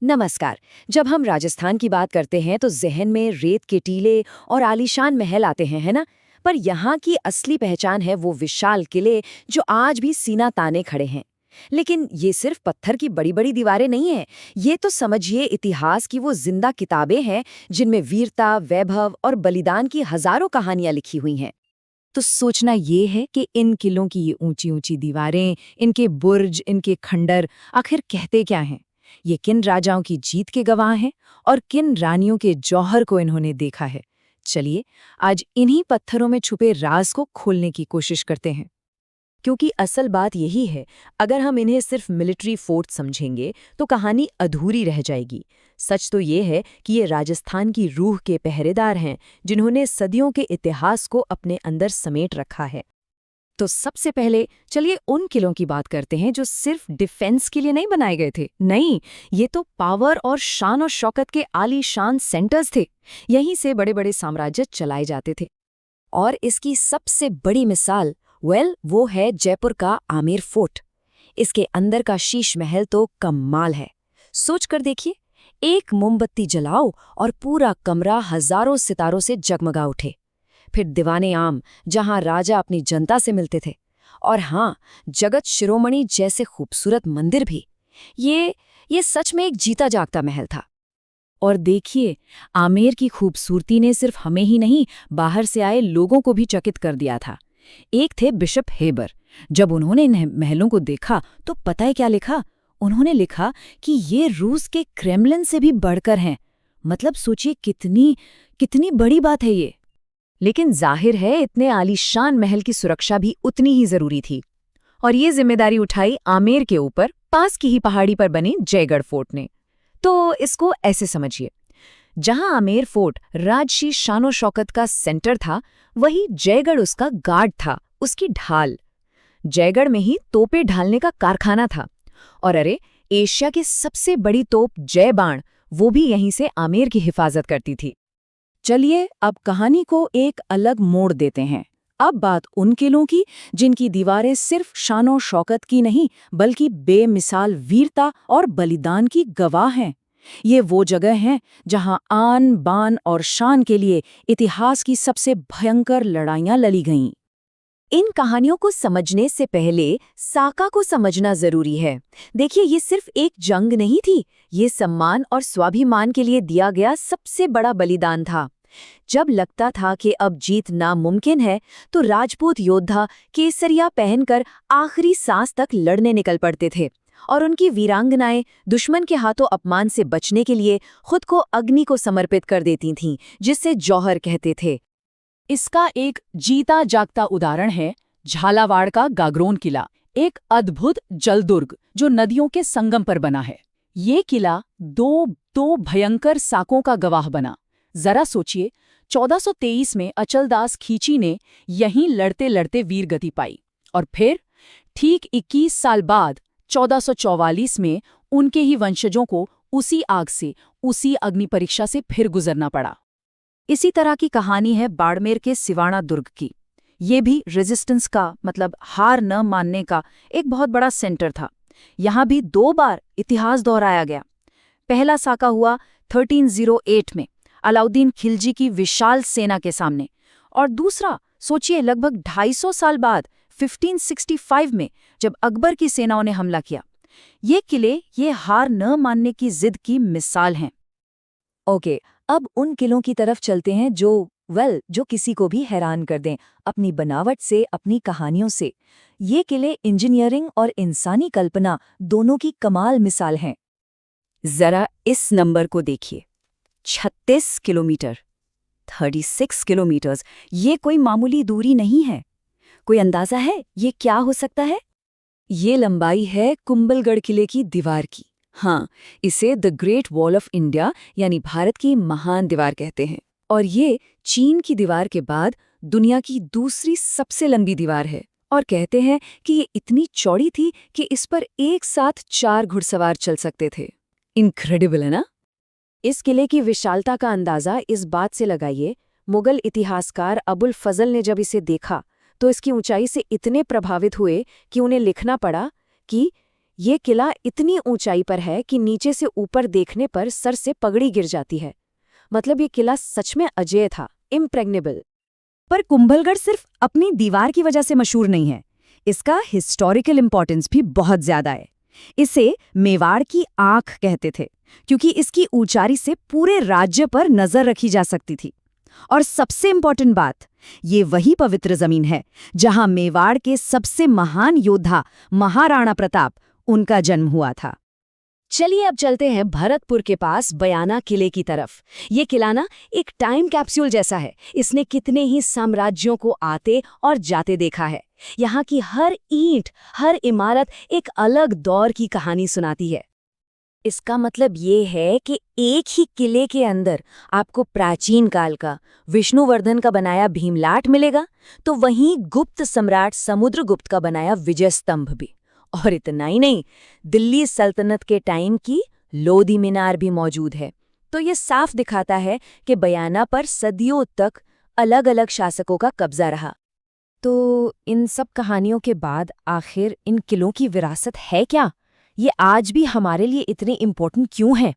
नमस्कार। जब हम राजस्थान की बात करते हैं तो जहन में रेत के टीले और आलीशान महल आते हैं, है ना? पर यहाँ की असली पहचान है वो विशाल किले जो आज भी सीना ताने खड़े हैं। लेकिन ये सिर्फ पत्थर की बड़ी बड़ी दीवारें नहीं हैं। ये तो समझिए इतिहास की वो जिंदा किताबें हैं जिनमें वीरता, वैभव और बलिदान की हजारों कहानियां लिखी हुई हैं। तो सोचना ये है कि इन किलों की ये ऊंची ऊंची दीवारें, इनके बुर्ज, इनके खंडर आखिर कहते क्या हैं? ये किन राजाओं की जीत के गवाह हैं और किन रानियों के जौहर को इन्होंने देखा है? चलिए, आज इन्हीं पत्थरों में छुपे राज को खोलने की कोशिश करते हैं। क्योंकि असल बात यही है, अगर हम इन्हें सिर्फ मिलिट्री फोर्ट समझेंगे तो कहानी अधूरी रह जाएगी। सच तो ये है कि ये राजस्थान की रूह के पहरेदार हैं जिन्होंने सदियों के इतिहास को अपने अंदर समेट रखा है। तो सबसे पहले चलिए उन किलों की बात करते हैं जो सिर्फ डिफेंस के लिए नहीं बनाए गए थे। नहीं, ये तो पावर और शान और शौकत के आलीशान सेंटर्स थे। यहीं से बड़े बड़े साम्राज्य चलाए जाते थे। और इसकी सबसे बड़ी मिसाल वो है जयपुर का आमेर फोर्ट। इसके अंदर का शीश महल तो कमाल है। सोच कर देखिए, एक मोमबत्ती जलाओ और पूरा कमरा हजारों सितारों से जगमगा उठे। फिर दीवाने आम, जहां राजा अपनी जनता से मिलते थे। और हाँ, जगत शिरोमणि जैसे खूबसूरत मंदिर भी। ये सच में एक जीता जागता महल था। और देखिए, आमेर की खूबसूरती ने सिर्फ हमें ही नहीं, बाहर से आए लोगों को भी चकित कर दिया था। एक थे बिशप हेबर। जब उन्होंने इन महलों को देखा तो पता है क्या लिखा? उन्होंने लिखा कि ये रूस के क्रेमलिन से भी बढ़कर हैं। मतलब सोचिए कितनी कितनी बड़ी बात है ये। लेकिन जाहिर है इतने आलीशान महल की सुरक्षा भी उतनी ही जरूरी थी। और ये जिम्मेदारी उठाई आमेर के ऊपर पास की ही पहाड़ी पर बने जयगढ़ फोर्ट ने। तो इसको ऐसे समझिए, जहां आमेर फोर्ट राजशी शानो शौकत का सेंटर था, वही जयगढ़ उसका गार्ड था, उसकी ढाल। जयगढ़ में ही तोपें ढालने का कारखाना था। और अरे, एशिया की सबसे बड़ी तोप जय बाण, वो भी यहीं से आमेर की हिफाजत करती थी। चलिए, अब कहानी को एक अलग मोड़ देते हैं। अब बात उन किलों की जिनकी दीवारें सिर्फ शानो शौकत की नहीं, बल्कि बेमिसाल वीरता और बलिदान की गवाह हैं। ये वो जगह हैं जहां आन बान और शान के लिए इतिहास की सबसे भयंकर लड़ाइयां लड़ी गईं। इन कहानियों को समझने से पहले साका को समझना जरूरी है। देखिए, ये सिर्फ एक जंग नहीं थी, ये सम्मान और स्वाभिमान के लिए दिया गया सबसे बड़ा बलिदान था। जब लगता था कि अब जीत नामुमकिन है, तो राजपूत योद्धा केसरिया पहनकर आखिरी सांस तक लड़ने निकल पड़ते थे। और उनकी वीरांगनाएं दुश्मन के हाथों अपमान से बचने के लिए खुद को अग्नि को समर्पित कर देती थीं, जिसे जौहर कहते थे। इसका एक जीता जागता उदाहरण है झालावाड़ का गागरोन किला, एक अद्भुत जलदुर्ग जो नदियों के संगम पर बना है। ये किला दो भयंकर साकों का गवाह बना। जरा सोचिए, 1423 में अचलदास खींची ने यहीं लड़ते लड़ते वीरगति पाई। और फिर ठीक 21 साल बाद 1444 में उनके ही वंशजों को उसी आग से, उसी अग्नि परीक्षा से फिर गुजरना पड़ा। इसी तरह की कहानी है बाड़मेर के सिवाना दुर्ग की। ये भी रेजिस्टेंस का, मतलब हार न मानने का एक बहुत बड़ा सेंटर था। यहाँ भी 2 बार इतिहास दोहराया गया। पहला साका हुआ 1308 में अलाउद्दीन खिलजी की विशाल सेना के सामने, और दूसरा सोचिए लगभग 250 साल बाद 1565 में जब अकबर की सेनाओं ने हमला किया। ये किले ये हार न मानने की जिद की मिसाल हैं। ओके, अब उन किलों की तरफ चलते हैं जो किसी को भी हैरान कर दें, अपनी बनावट से, अपनी कहानियों से। ये किले इंजीनियरिंग और इंसानी कल्पना दोनों की कमाल मिसाल हैं। जरा इस नंबर को देखिए, 36 किलोमीटर, 36 किलोमीटर्स। ये कोई मामूली दूरी नहीं है। कोई अंदाजा है ये क्या हो सकता है? ये लंबाई है कुंभलगढ़ किले की दीवार की। हाँ, इसे the great wall of India यानी भारत की महान दीवार कहते हैं। और ये चीन की दीवार के बाद दुनिया की दूसरी सबसे लंबी दीवार है। और कहते हैं कि ये इतनी चौड़ी थी कि इस पर एक साथ 4 घुड़सवार चल सकते थे। इनक्रेडिबल है ना? इस किले की विशालता का अंदाजा इस बात से लगाइए, मुगल इतिहासकार अबुल फजल ने जब इसे देखा तो इसकी ऊंचाई से इतने प्रभावित हुए कि उन्हें लिखना पड़ा कि ये किला इतनी ऊंचाई पर है कि नीचे से ऊपर देखने पर सर से पगड़ी गिर जाती है। मतलब ये किला सच में अजेय था, इम्प्रेग्नेबल। पर कुंभलगढ़ सिर्फ अपनी दीवार की वजह से मशहूर नहीं है, इसका हिस्टोरिकल इंपॉर्टेंस भी बहुत ज्यादा है। इसे मेवाड़ की आंख कहते थे, क्योंकि इसकी ऊंचाई से पूरे राज्य पर नजर रखी जा सकती थी। और सबसे इंपॉर्टेंट बात, ये वही पवित्र जमीन है जहां मेवाड़ के सबसे महान योद्धा महाराणा प्रताप, उनका जन्म हुआ था। चलिए अब चलते हैं भरतपुर के पास बयाना किले की तरफ। ये किला ना एक टाइम कैप्सूल जैसा है। इसने कितने ही साम्राज्यों को आते और जाते देखा है। यहाँ की हर ईंट, हर इमारत एक अलग दौर की कहानी सुनाती है। इसका मतलब ये है कि एक ही किले के अंदर आपको प्राचीन काल का विष्णुवर्धन का बनाया भीमलाट मिलेगा, तो वहीं गुप्त सम्राट समुद्रगुप्त का बनाया विजय स्तंभ भी। और इतना ही नहीं, दिल्ली सल्तनत के टाइम की लोधी मीनार भी मौजूद है। तो ये साफ दिखाता है कि बयाना पर सदियों तक अलग अलग शासकों का कब्जा रहा। तो इन सब कहानियों के बाद आखिर इन किलों की विरासत है क्या? ये आज भी हमारे लिए इतने इम्पोर्टेंट क्यों हैं?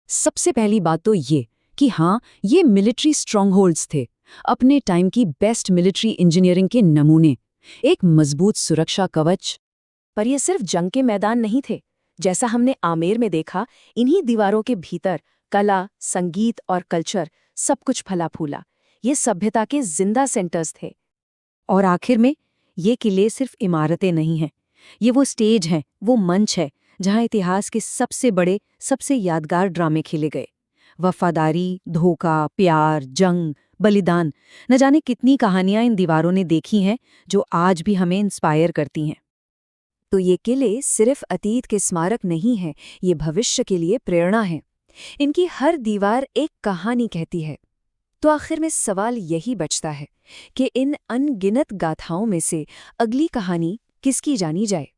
सबसे पहली बात तो ये कि हाँ, ये मिलिट्री स्ट्रॉन्गहोल्ड्स थे, अपने टाइम की बेस्ट मिलिट्री इंजीनियरिंग के नमूने, एक मजबूत सुरक्षा कवच। पर ये सिर्फ जंग के मैदान नहीं थे। जैसा हमने आमेर में देखा, इन्हीं दीवारों के भीतर कला, संगीत और कल्चर सब कुछ फला फूला। ये सभ्यता के जिंदा सेंटर्स थे। और आखिर में, ये किले सिर्फ इमारतें नहीं हैं, ये वो स्टेज हैं, वो मंच है जहां इतिहास के सबसे बड़े, सबसे यादगार ड्रामे खेले गए। वफादारी, धोखा, प्यार, जंग, बलिदान, न जाने कितनी कहानियां इन दीवारों ने देखी हैं जो आज भी हमें इंस्पायर करती हैं। तो ये किले सिर्फ अतीत के स्मारक नहीं हैं, ये भविष्य के लिए प्रेरणा है। इनकी हर दीवार एक कहानी कहती है। तो आखिर में सवाल यही बचता है कि इन अनगिनत गाथाओं में से अगली कहानी किसकी जानी जाए।